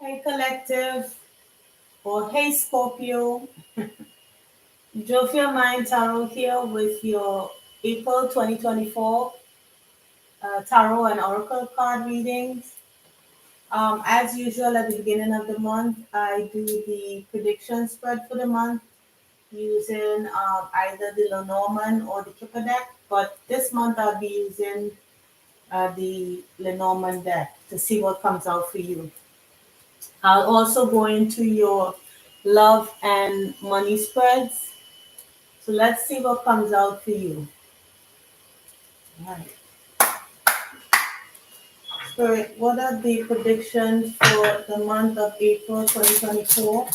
Hey Collective, or Hey Scorpio, Jovial Mind Tarot here with your April 2024 Tarot and Oracle card readings. As usual, at the beginning of the month, I do the prediction spread for the month using either the Lenormand or the Kipper deck, but this month I'll be using the Lenormand deck to see what comes out for you. I'll also go into your love and money spreads. So let's see what comes out for you. All right. Spirit, what are the predictions for the month of April 2024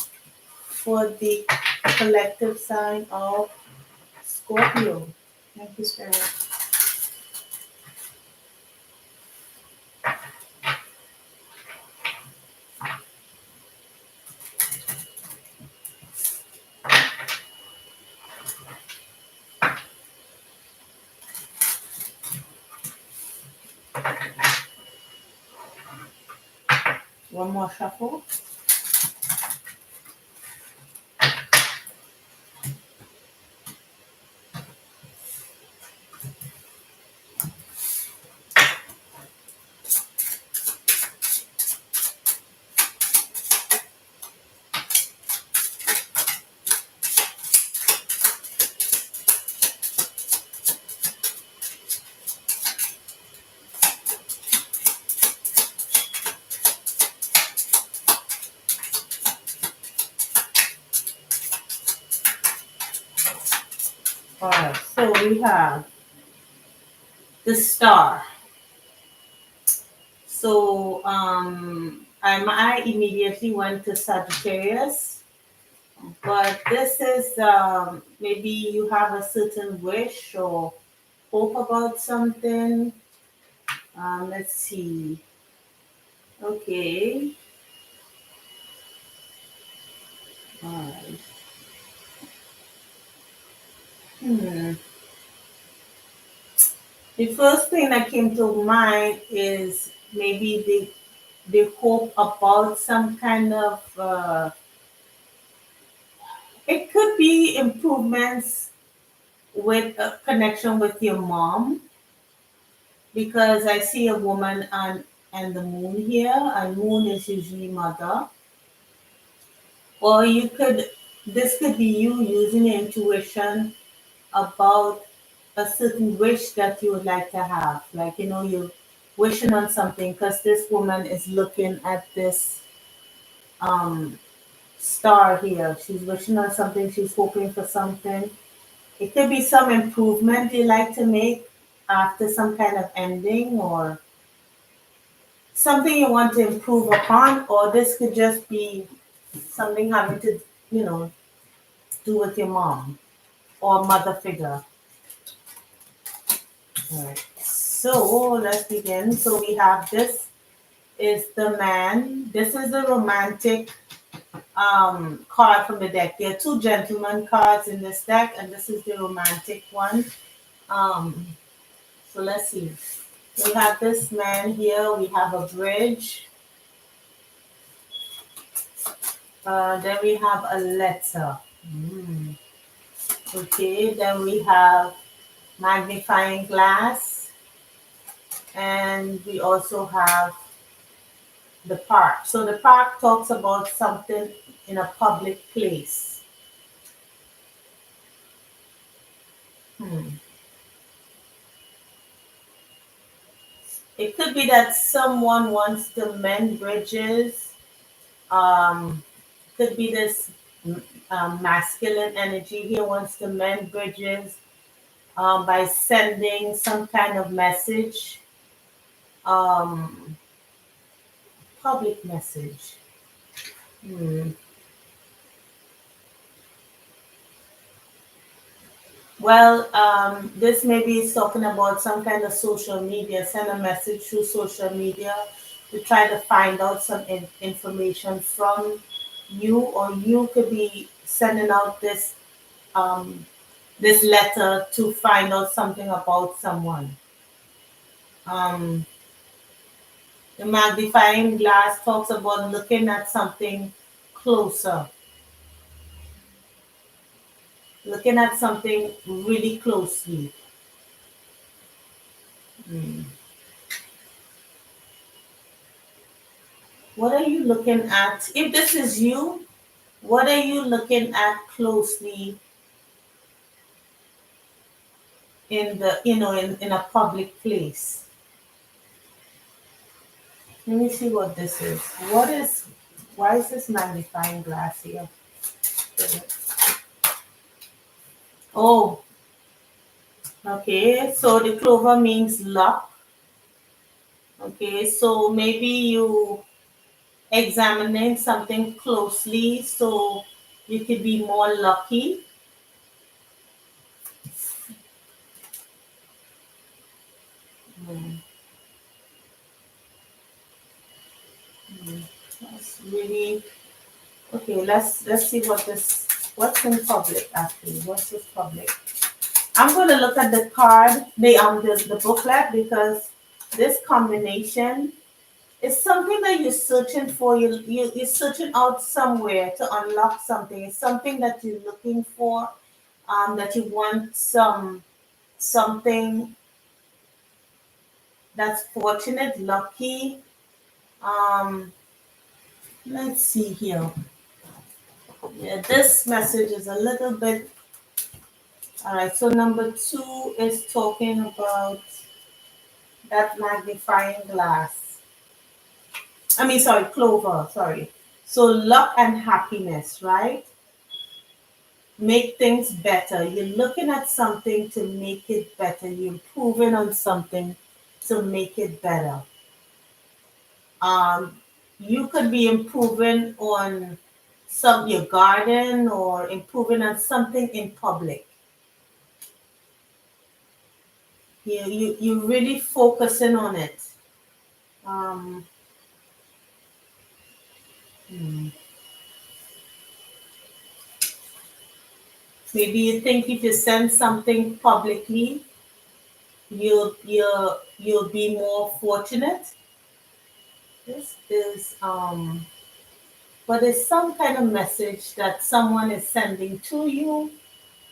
for the collective sign of Scorpio? Thank you, Spirit. One more shuffle. All right, so we have the star. So I immediately went to Sagittarius, but this is maybe you have a certain wish or hope about something. Let's see. Okay. All right. Hmm. The first thing that came to mind is maybe the hope about some kind of it could be improvements with a connection with your mom because I see a woman and the moon here, and moon is usually mother. Or you could this could be you using your intuition about a certain wish that you would like to have. Like, you're wishing on something because this woman is looking at this um, star here. She's wishing on something, she's hoping for something. It could be some improvement you like to make after some kind of ending or something you want to improve upon, or this could just be something having to, you know, do with your mom or mother figure. All right. So let's begin. So we have this is the man. This is the romantic card from the deck. There are two gentleman cards in this deck, and this is the romantic one. Um, so let's see. We have this man here. We have a bridge. Then we have a letter. Mm. Okay. Then we have magnifying glass, and we also have the park. So the park talks about something in a public place. Hmm. It could be that someone wants to mend bridges. Um, could be this masculine energy here wants to mend bridges by sending some kind of message, um, public message. Hmm. Well, this maybe is talking about some kind of social media. Send a message through social media to try to find out some information from you, or you could be sending out um, this letter to find out something about someone. Um, The magnifying glass talks about looking at something closer, looking at something really closely. Mm. What are you looking at? If this is you, what are you looking at closely in in a public place? Let me see what this is. Why is this magnifying glass here? Oh, okay. So the clover means luck. Okay, so maybe you examining something closely so you could be more lucky. Mm, mm. That's really okay. Let's see what's in public actually. What's this public? I'm gonna look at the card, the booklet because this combination is something that you're searching for. You're searching out somewhere to unlock something. It's something that you're looking for. That you want something that's fortunate, lucky. Um, let's see here. Yeah, this message is a little bit. All right, so number two is talking about that magnifying glass. I mean, sorry, clover, sorry. So luck and happiness, right? Make things better. You're looking at something to make it better. You're improving on something to make it better. Um, you could be improving on your garden or improving on something in public. You really focusing on it. Um, hmm. Maybe you think if you send something publicly, you'll be more fortunate. This is but it's some kind of message that someone is sending to you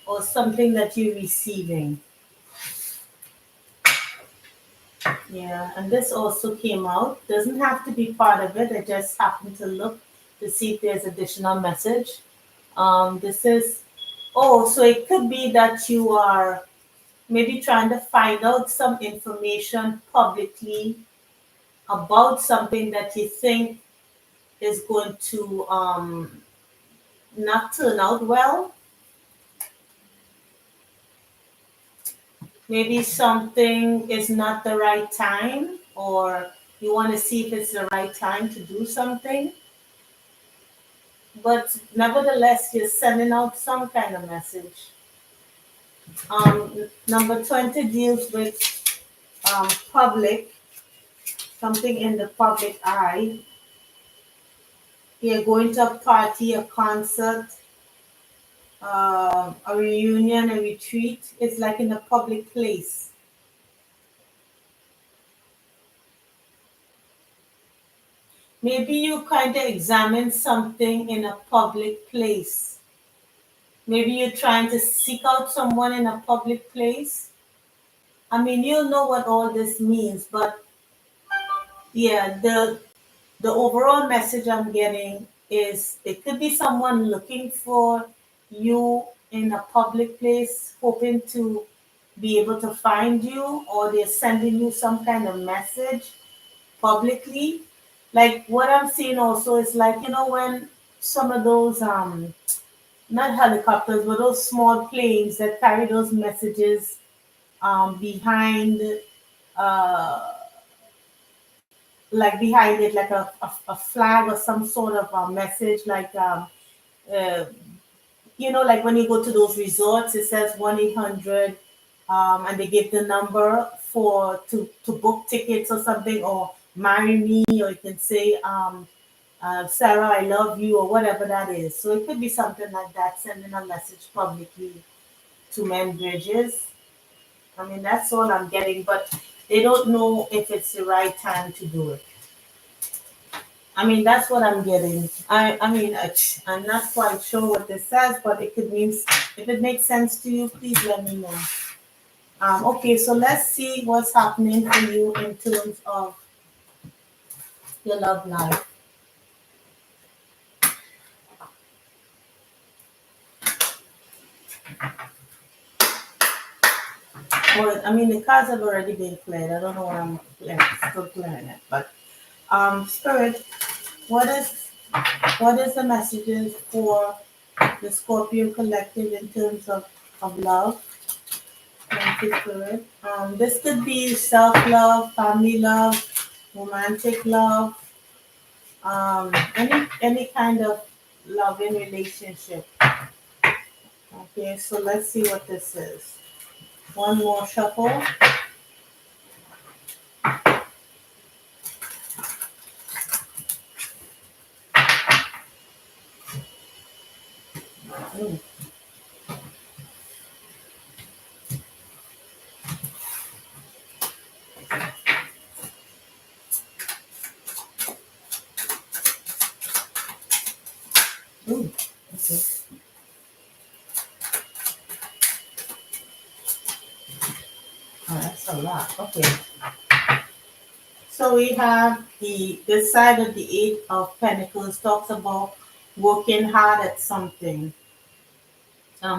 or something that you're receiving. Yeah, and this also came out. Doesn't have to be part of it. I just happened to look to see if there's additional message. This is so it could be that you are maybe trying to find out some information publicly about something that you think is going to not turn out well. Maybe something is not the right time, or you want to see if it's the right time to do something. But nevertheless, you're sending out some kind of message. Number 20 deals with public, something in the public eye. You're going to a party, a concert, a reunion, a retreat. It's like in a public place. Maybe you kind of examine something in a public place. Maybe you're trying to seek out someone in a public place. I mean, you know what all this means, but yeah, the overall message I'm getting is it could be someone looking for you in a public place, hoping to be able to find you, or they're sending you some kind of message publicly. Like what I'm seeing also is like, when some of those not helicopters, but those small planes that carry those messages behind uh behind it like a flag or some sort of a message like uh, like when you go to those resorts it says 1-800 and they give the number for to book tickets or something or marry me or you can say Sarah I love you or whatever that is. So it could be something like that, sending a message publicly to mend bridges. I mean, that's all I'm getting, but they don't know if it's the right time to do it. I mean, that's what I'm getting. I'm not quite sure what this says, but it could mean, if it makes sense to you, please let me know. Okay, so let's see what's happening for you in terms of your love life. Well, I mean, the cards have already been played. I don't know why I'm still playing it, but Spirit, what is the messages for the Scorpio collective in terms of love? Thank you, Spirit. This could be self-love, family love, romantic love, any kind of loving relationship. Okay, so let's see what this is. One more shuffle. Mm, mm, okay. Oh, that's a lot. Okay. So we have the side of the Eight of Pentacles talks about working hard at something,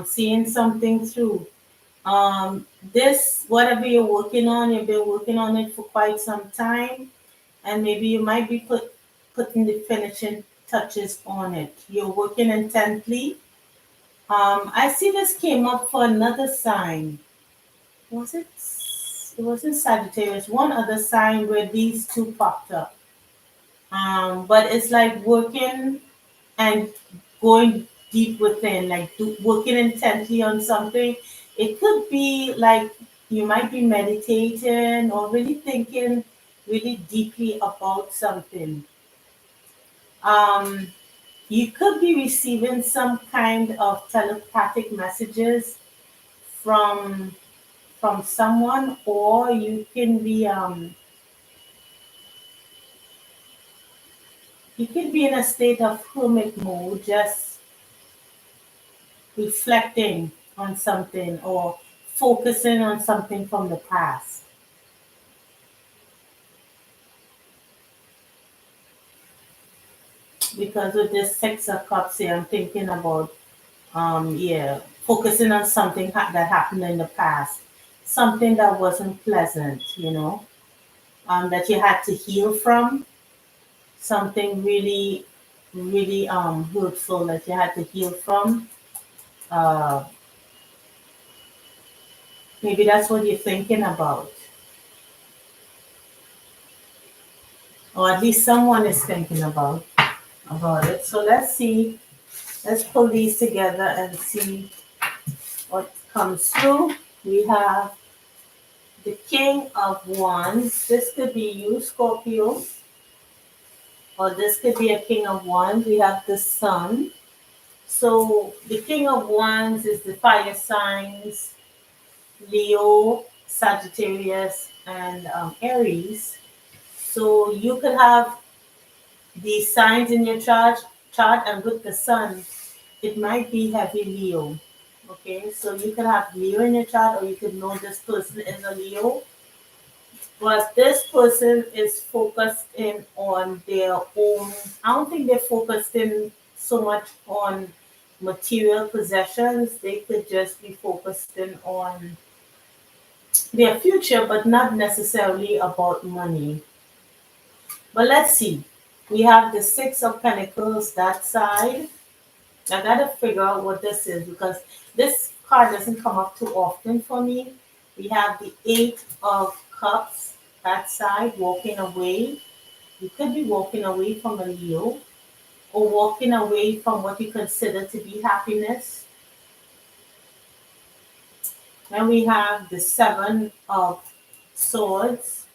seeing something through. This whatever you're working on, you've been working on it for quite some time, and maybe you might be putting the finishing touches on it. You're working intently. I see this came up for another sign. Was it? It wasn't Sagittarius. One other sign where these two popped up. But it's like working and going deep within, like working intently on something. It could be like you might be meditating or really thinking really deeply about something. Um, you could be receiving some kind of telepathic messages from someone, or you could be in a state of hermit mode, just reflecting on something or focusing on something from the past. Because with this Six of Cups here, I'm thinking about, yeah, focusing on something that happened in the past, something that wasn't pleasant, that you had to heal from, something really, really hurtful that you had to heal from. Uh, Maybe that's what you're thinking about, or at least someone is thinking about it. So let's see. Let's pull these together and see what comes through. We have the King of Wands. This could be you, Scorpio, or this could be a King of Wands. We have the Sun. So the King of Wands is the fire signs, Leo, Sagittarius, and Aries. So you could have these signs in your chart, and with the Sun, it might be heavy Leo. Okay, so you could have Leo in your chart, or you could know this person is a Leo. But this person is focused in on their own. I don't think they're focused in so much on material possessions. They could just be focused in on their future, but not necessarily about money. But let's see. We have the Six of Pentacles, that side. I gotta figure out what this is because this card doesn't come up too often for me. We have the Eight of Cups, that side, walking away. You could be walking away from a Leo or walking away from what you consider to be happiness. Then we have the Seven of Swords,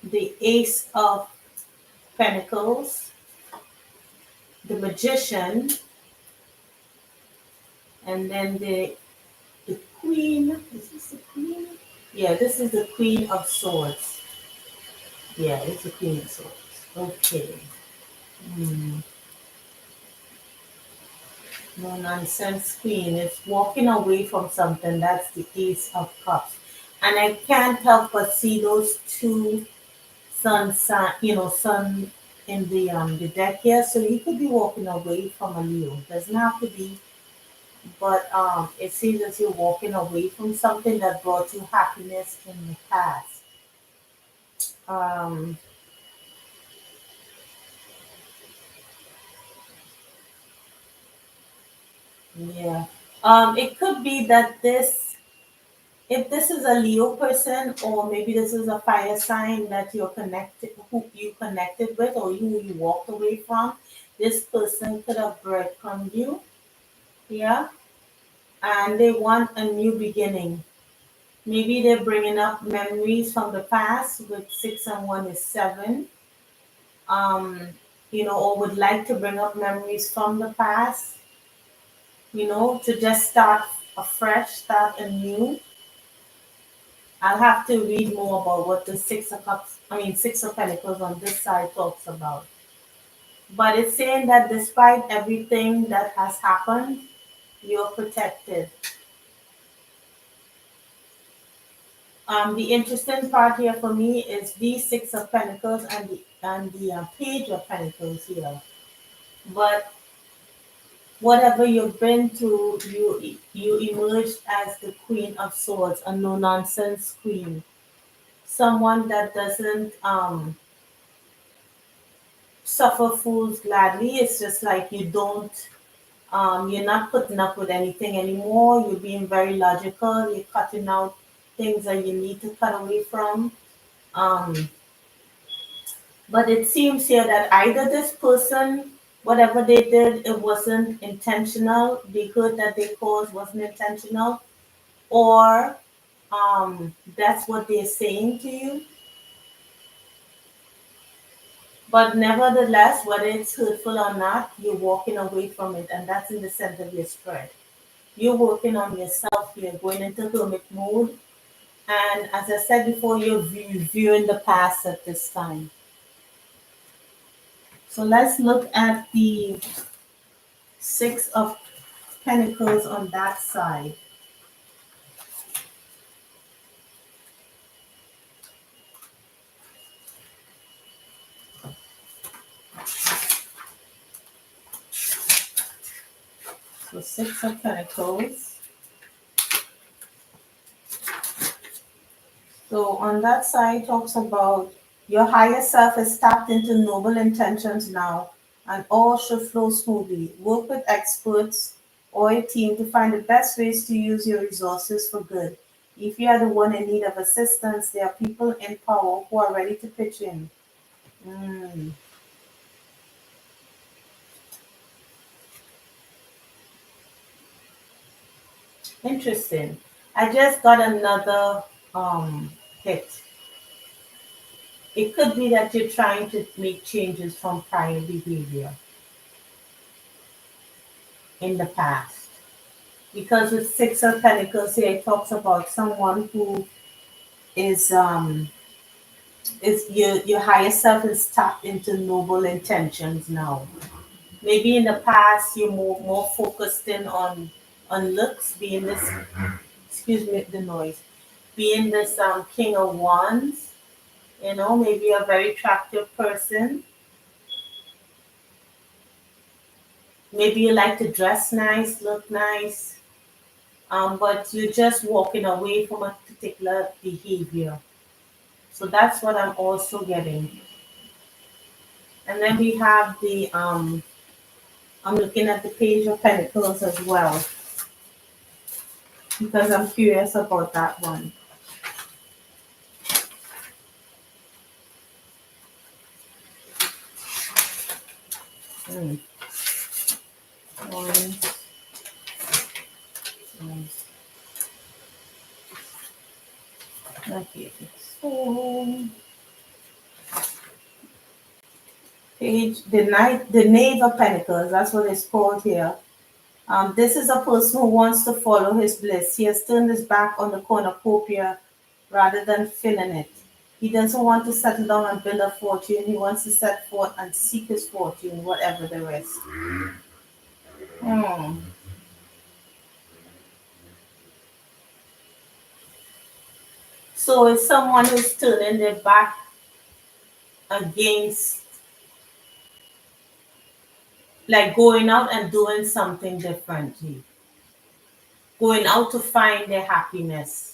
the Ace of Pentacles, the Magician, and then the Queen. Is this the Queen? Yeah, this is the Queen of Swords. Yeah, it's a Queen of Swords. Okay. Hmm. No nonsense Queen. It's walking away from something. That's the Ace of Cups. And I can't help but see those two sun in the deck here. So you could be walking away from a Leo. Doesn't have to be, but it seems as you're walking away from something that brought you happiness in the past. Um, yeah. It could be that if this is a Leo person, or maybe this is a fire sign that you're connected, who you connected with, or who you walked away from, this person could have breadcrumbed you. Yeah. And they want a new beginning. Maybe they're bringing up memories from the past, with 6 and 1 is 7. Um, or would like to bring up memories from the past, to just start afresh, start anew. I'll have to read more about what the Six of Pentacles on this side talks about. But it's saying that despite everything that has happened, you're protected. The interesting part here for me is the Six of Pentacles and the Page of Pentacles here. But whatever you've been through, you emerged as the Queen of Swords, a no nonsense queen, someone that doesn't suffer fools gladly. It's just like you're not putting up with anything anymore. You're being very logical. You're cutting out things that you need to cut away from. Um, But it seems here that either this person, whatever they did, it wasn't intentional. The hurt that they caused wasn't intentional, or that's what they're saying to you. But nevertheless, whether it's hurtful or not, you're walking away from it, and that's in the center of your spread. You're working on yourself. You're going into hermit mode, and as I said before, you're reviewing the past at this time. So let's look at the Six of Pentacles on that side. So Six of Pentacles. So on that side talks about your higher self is tapped into noble intentions now, and all should flow smoothly. Work with experts or a team to find the best ways to use your resources for good. If you are the one in need of assistance, there are people in power who are ready to pitch in. Mm, interesting. I just got another hit. It could be that you're trying to make changes from prior behavior in the past. Because with Six of Pentacles here, it talks about someone who is your higher self is tapped into noble intentions now. Maybe in the past you're more focused in on looks, being this, excuse me the noise, being this King of Wands, maybe a very attractive person. Maybe you like to dress nice, look nice, but you're just walking away from a particular behavior. So that's what I'm also getting. And then we have I'm looking at the Page of Pentacles as well, because I'm curious about that one. Hmm. One, one, okay. So, the Knave of Pentacles, that's what it's called here. This is a person who wants to follow his bliss. He has turned his back on the cornucopia rather than filling it. He doesn't want to settle down and build a fortune. He wants to set forth and seek his fortune, whatever the rest. Hmm. So it's someone who's turning their back against, like going out and doing something differently, going out to find their happiness.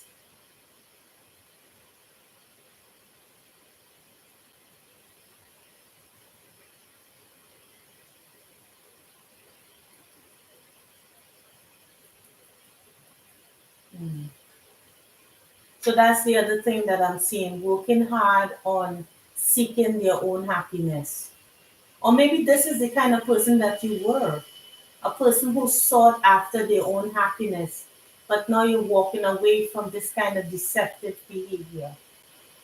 Hmm. So that's the other thing that I'm seeing, working hard on seeking their own happiness. Or maybe this is the kind of person that you were, a person who sought after their own happiness, but now you're walking away from this kind of deceptive behavior.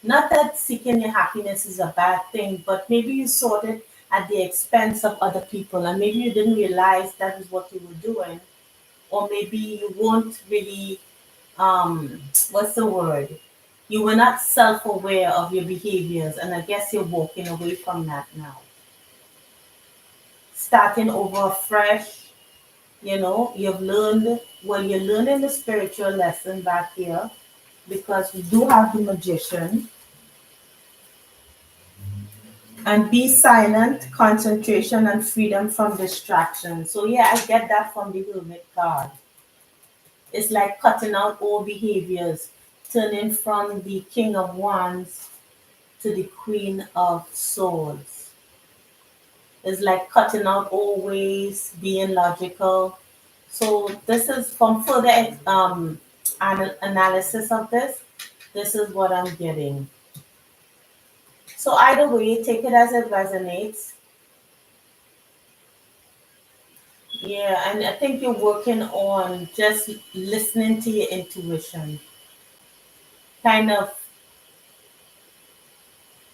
Not that seeking your happiness is a bad thing, but maybe you sought it at the expense of other people, and maybe you didn't realize that is what you were doing, or maybe you weren't really, what's the word? You were not self aware of your behaviors, and I guess you're walking away from that now. Starting over fresh, you've learned, well, you're learning the spiritual lesson back here because we do have the magician. And be silent, concentration, and freedom from distraction. So, yeah, I get that from the Hermit card. It's like cutting out all behaviors, turning from the King of Wands to the Queen of Swords. It's like cutting out all ways, being logical. So, this is from further analysis of this. This is what I'm getting. So, either way, take it as it resonates. Yeah, and I think you're working on just listening to your intuition. Kind of,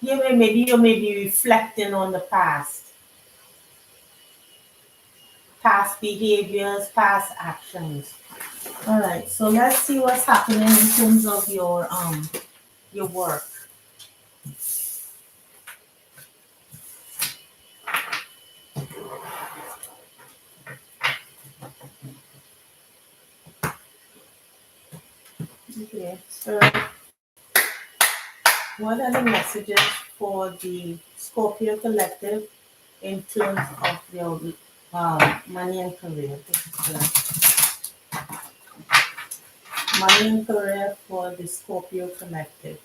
maybe you may be reflecting on the past behaviors, past actions. All right, so let's see what's happening in terms of your work. Okay, so what are the messages for the Scorpio collective in terms of your money and career? Money and career for the Scorpio collective.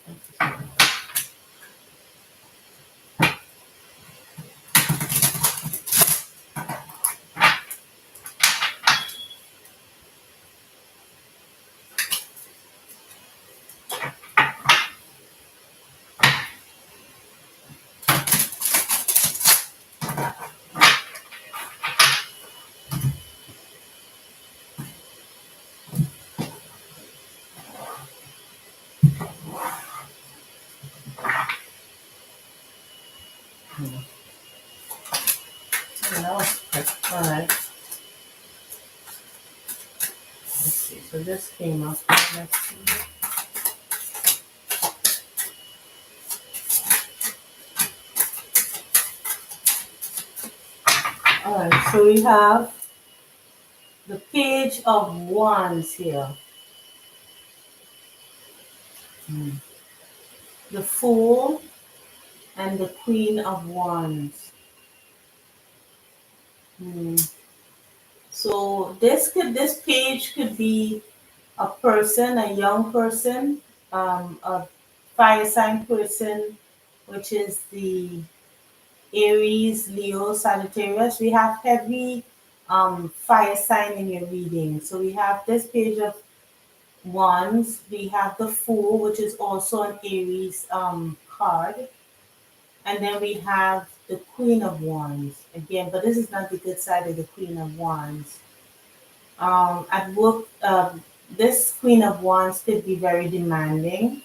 No. All right. Let's see. So this came up. Let's see. All right. So we have the Page of Wands here. Hmm. The Fool and the Queen of Wands. Hmm. So this page could be a person, a young person, a fire sign person, which is the Aries, Leo, Sagittarius. We have heavy fire sign in your reading. So we have this Page of Wands. We have the Fool, which is also an Aries card. And then we have the Queen of Wands again, but this is not the good side of the Queen of Wands. At work, this Queen of Wands could be very demanding,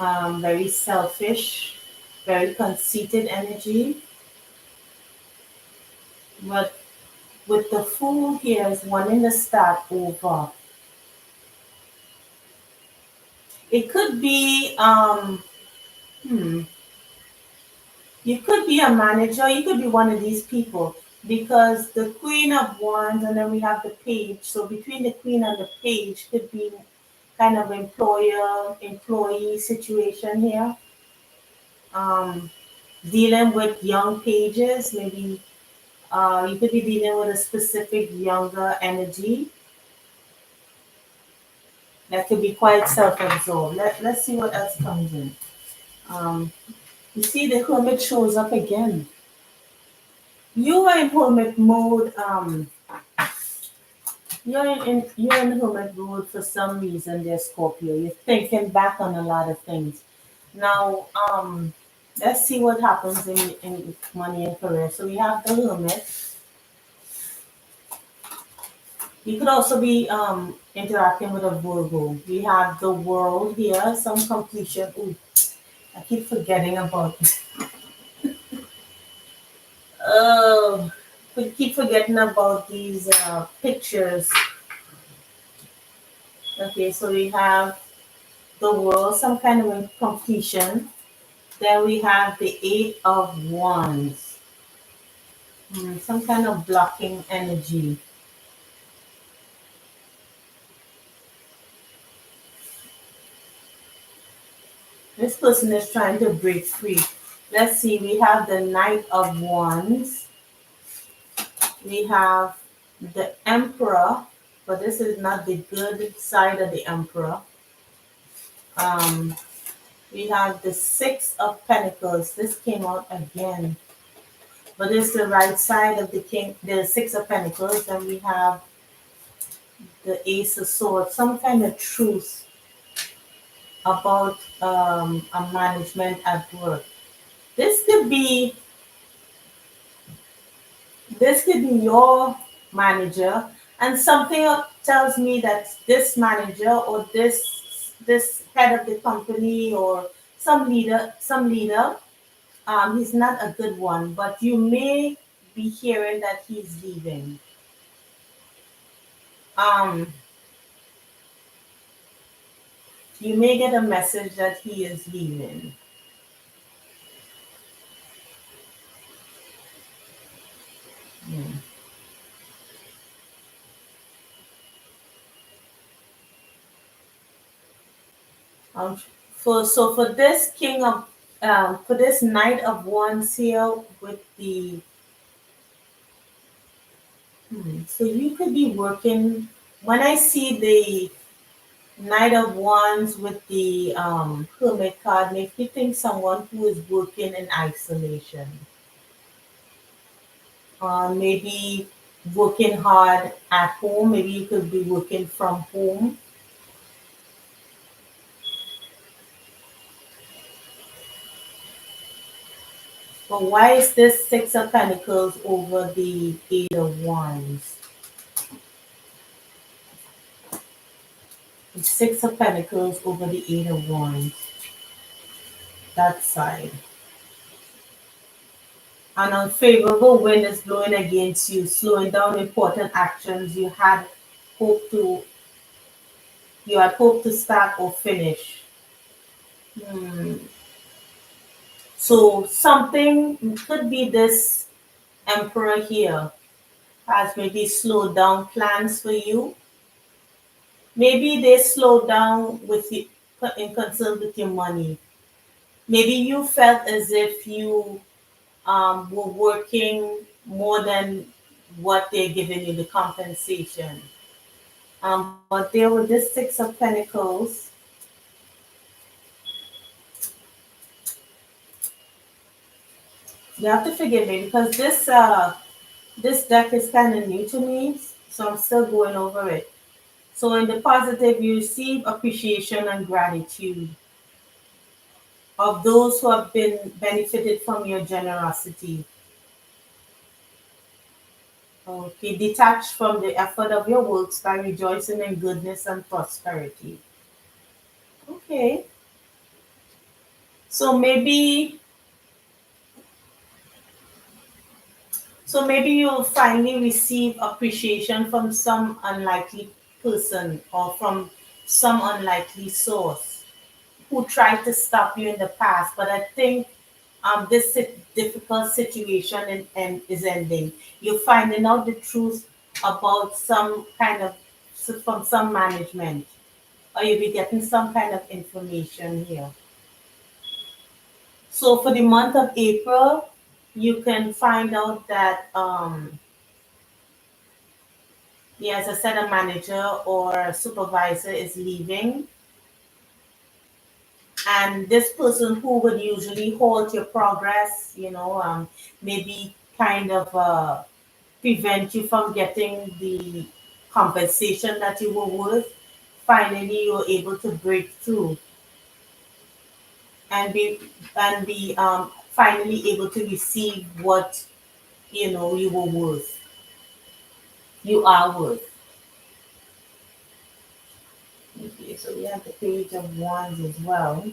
very selfish, very conceited energy. But with the Fool here is wanting to start over. It could be Hmm. You could be a manager, you could be one of these people because the Queen of Wands and then we have the Page. So between the Queen and the Page could be kind of employer employee situation here. Um, Dealing with young pages, maybe you could be dealing with a specific younger energy that could be quite self-absorbed. Let's see what else comes in. Um, you see the Hermit shows up again. You are in hermit mode. You're in hermit mode for some reason, there, Scorpio. You're thinking back on a lot of things. Now, let's see what happens in money and career. So we have the hermit. You could also be interacting with a Virgo. We have the world here, some completion. Ooh, I keep forgetting about. Oh, we keep forgetting about these pictures. Okay, so we have the world, some kind of completion. Then we have the Eight of Wands, some kind of blocking energy. This person is trying to break free. Let's see, we have the Knight of Wands. We have the Emperor, but this is not the good side of the Emperor. Um, we have the Six of Pentacles. This came out again, but it's the right side of the King, the Six of Pentacles. And we have the Ace of Swords, some kind of truth about a management at work. This could be this could be your manager, and something tells me that this manager or this head of the company or some leader, he's not a good one, but you may be hearing that he's leaving. Um, you may get a message that he is leaving. Hmm. Um, for this for this Knight of Wands here with the so you could be working. When I see the Knight of Wands with the Hermit card, makes me think someone who is working in isolation, maybe working hard at home. Maybe you could be working from home. But why is this Six of Pentacles over the Eight of Wands? The Six of Pentacles over the Eight of Wands. That side. An unfavorable wind is blowing against you, slowing down important actions hoped to you had hoped to start or finish. Hmm. So something could be this emperor here has maybe slowed down plans for you. Maybe they slowed down with you in concern with your money. Maybe you felt as if you were working more than what they're giving you, the compensation. But there with this Six of Pentacles, you have to forgive me because this deck is kind of new to me, so I'm still going over it. So in the positive, you receive appreciation and gratitude of those who have been benefited from your generosity. Okay, detach from the effort of your works by rejoicing in goodness and prosperity. Okay, so maybe you'll finally receive appreciation from some unlikely person or from some unlikely source. who tried to stop you in the past. But I think this difficult situation and is ending. You're finding out the truth about some kind of from some management, or you'll be getting some kind of information here. So for the month of April, you can find out that yeah, as I said, a manager or a supervisor is leaving, and this person who would usually halt your progress, maybe kind of prevent you from getting the compensation that you were worth. Finally, you're able to break through and be finally able to receive what you were worth. You are worth. Okay, so we have the page of wands as well.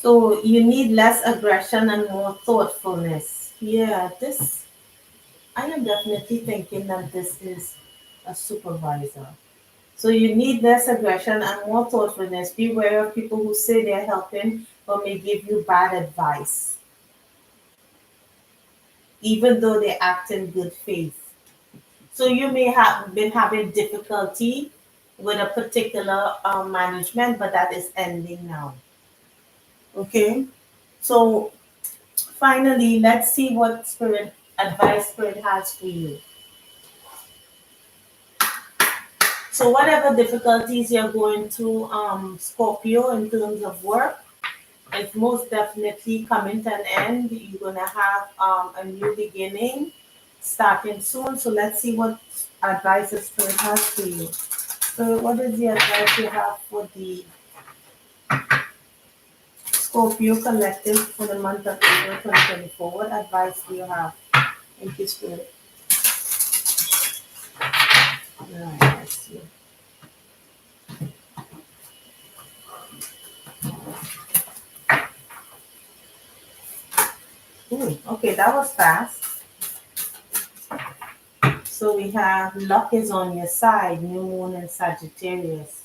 So you need less aggression and more thoughtfulness. Yeah, this I am definitely thinking that this is a supervisor. So you need less aggression and more thoughtfulness. Beware of people who say they're helping but may give you bad advice, even though they act in good faith. So you may have been having difficulty with a particular management, but that is ending now. Okay. So finally, let's see what spirit advice spirit has for you. So whatever difficulties you're going through, Scorpio, in terms of work, it's most definitely coming to an end. You're gonna have a new beginning starting soon. So let's see what advice the spirit has for you. So what is the advice you have for the Scorpio collective for the month of April 2024? What advice do you have? Thank you, spirit. Alright, let's see. Ooh, okay, that was fast. So we have luck is on your side, new moon and Sagittarius.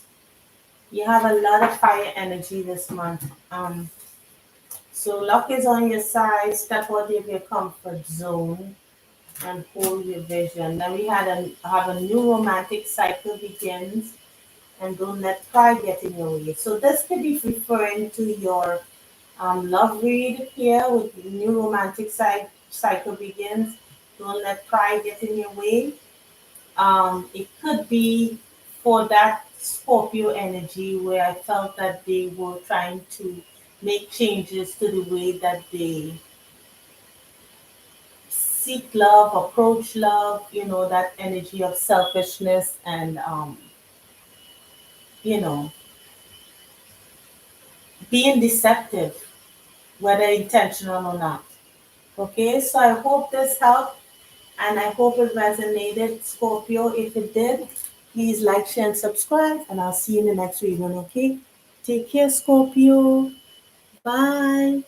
You have a lot of fire energy this month. So luck is on your side. Step out of your comfort zone and hold your vision. Then we have a new romantic cycle begins, and don't let pride get in your way. So this could be referring to your love read here with the new romantic cycle begins. Don't let pride get in your way. It could be for that Scorpio energy where I felt that they were trying to make changes to the way that they seek love, approach love, that energy of selfishness and, you know, being deceptive, whether intentional or not. Okay, so I hope this helped and I hope it resonated, Scorpio. If it did, please like, share, and subscribe, and I'll see you in the next reading. Okay, take care, Scorpio. Bye.